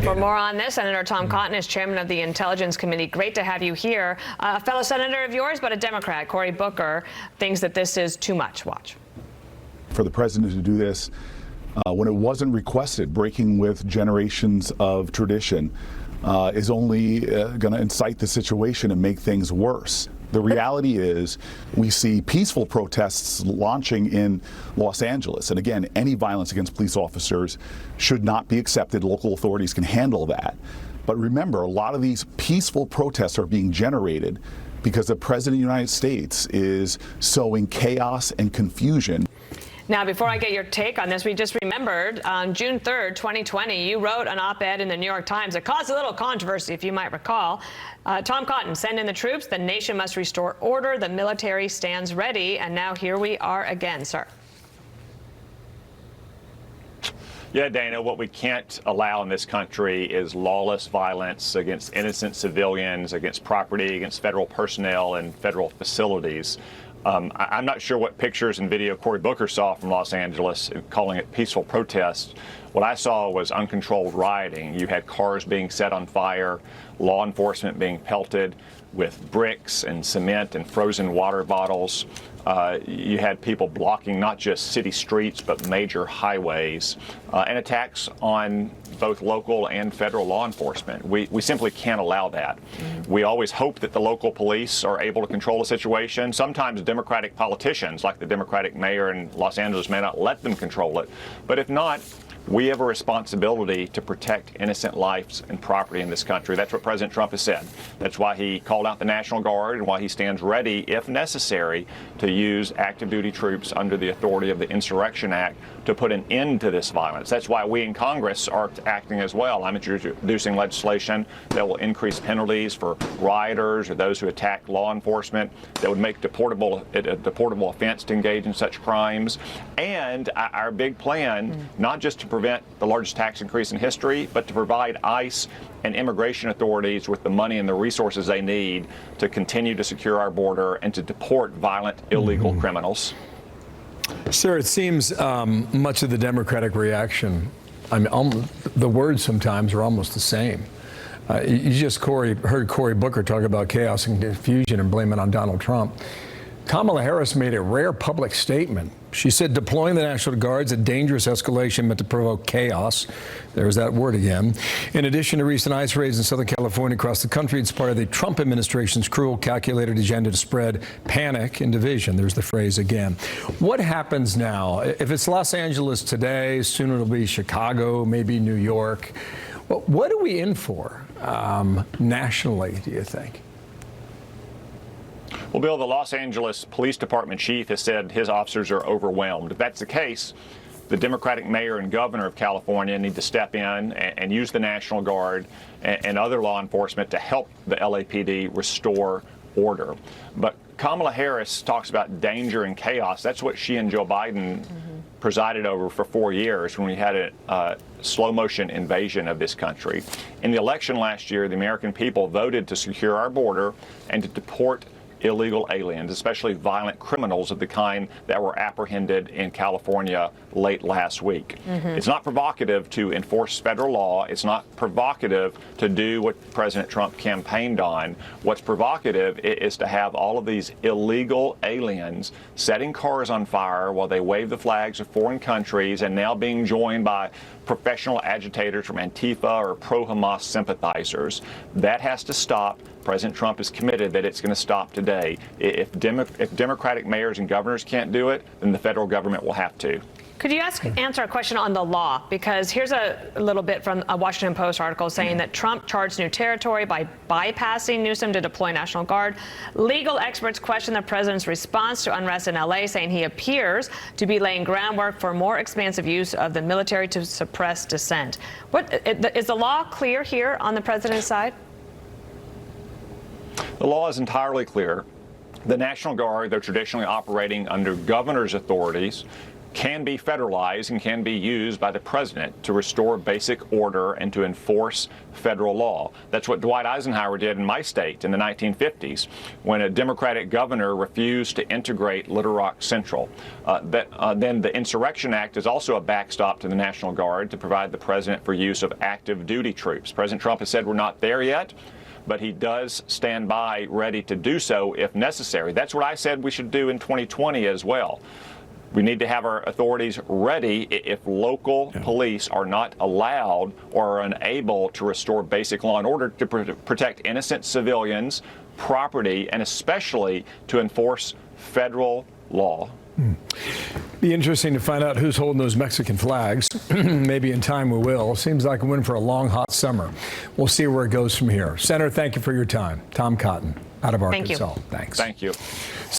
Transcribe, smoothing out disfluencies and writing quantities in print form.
And for more on this, Senator Tom Cotton is chairman of the Intelligence Committee. Great to have you here. A fellow senator of yours, but a Democrat, Cory Booker, thinks that this is too much. Watch. For the president to do this when it wasn't requested, breaking with generations of tradition, is only going to incite the situation and make things worse. The reality is we see peaceful protests launching in Los Angeles. And again, any violence against police officers should not be accepted. Local authorities can handle that. But remember, a lot of these peaceful protests are being generated because the president of the United States is sowing chaos and confusion. Now, before I get your take on this, we just remembered on June 3rd, 2020, you wrote an op-ed in the New York Times that caused a little controversy, if you might recall. Tom Cotton, send in the troops. The nation must restore order. The military stands ready. And now here we are again, sir. Yeah, Dana, what we can't allow in this country is lawless violence against innocent civilians, against property, against federal personnel and federal facilities. I'm not sure what pictures and video Cory Booker saw from Los Angeles, calling it peaceful protests. What I saw was uncontrolled rioting. You had cars being set on fire, law enforcement being pelted with bricks and cement and frozen water bottles. You had people blocking not just city streets, but major highways, and attacks on both local and federal law enforcement. We simply can't allow that. We always hope that the local police are able to control the situation. Sometimes Democratic politicians, like the Democratic mayor in Los Angeles, may not let them control it. But if not, we have a responsibility to protect innocent lives and property in this country. That's what President Trump has said. That's why he called out the National Guard and why he stands ready, if necessary, to use active duty troops under the authority of the Insurrection Act to put an end to this violence. That's why we in Congress are acting as well. I'm introducing legislation that will increase penalties for rioters or those who attack law enforcement, that would make it a deportable offense to engage in such crimes. And our big plan, not just to prevent the largest tax increase in history, but to provide ICE and immigration authorities with the money and the resources they need to continue to secure our border and to deport violent, illegal criminals. Sir, it seems much of the Democratic reaction, I mean, the words sometimes are almost the same. You just heard Cory Booker talk about chaos and confusion and blame it on Donald Trump. Kamala Harris made a rare public statement. She said deploying the National Guard's a dangerous escalation meant to provoke chaos. There's that word again. In addition to recent ICE raids in Southern California across the country, it's part of the Trump administration's cruel, calculated agenda to spread panic and division. There's the phrase again. What happens now? If it's Los Angeles today, soon it'll be Chicago, maybe New York. What are we in for nationally, do you think? Well, Bill, the Los Angeles Police Department chief has said his officers are overwhelmed. If that's the case, the Democratic mayor and governor of California need to step in and use the National Guard and other law enforcement to help the LAPD restore order. But Kamala Harris talks about danger and chaos. That's what she and Joe Biden presided over for 4 years when we had a slow motion invasion of this country. In the election last year, the American people voted to secure our border and to deport illegal aliens, especially violent criminals of the kind that were apprehended in California late last week. It's not provocative to enforce federal law. It's not provocative to do what President Trump campaigned on. What's provocative is to have all of these illegal aliens setting cars on fire while they wave the flags of foreign countries and now being joined by professional agitators from Antifa or pro-Hamas sympathizers. That has to stop. President Trump is committed that it's going to stop today. If Democratic mayors and governors can't do it, then the federal government will have to. Could you answer a question on the law? Because here's a little bit from a Washington Post article saying that Trump charged new territory by bypassing Newsom to deploy National Guard. Legal experts question the president's response to unrest in L.A., saying he appears to be laying groundwork for more expansive use of the military to suppress dissent. Is the law clear here on the president's side? The law is entirely clear. The National Guard, they're traditionally operating under governor's authorities. can be federalized and can be used by the president to restore basic order and to enforce federal law. That's what Dwight Eisenhower did in my state in the 1950s when a Democratic governor refused to integrate Little Rock Central. Then the Insurrection Act is also a backstop to the National Guard to provide the president for use of active duty troops. President Trump has said we're not there yet, but he does stand by ready to do so if necessary. That's what I said we should do in 2020 as well. We need to have our authorities ready if local police are not allowed or are unable to restore basic law and order to protect innocent civilians, property, and especially to enforce federal law. Be interesting to find out who's holding those Mexican flags. Maybe in time we will. Seems like we're in for a long, hot summer. We'll see where it goes from here. Senator, thank you for your time. Tom Cotton, out of Arkansas. Thank you. Thanks. Thank you.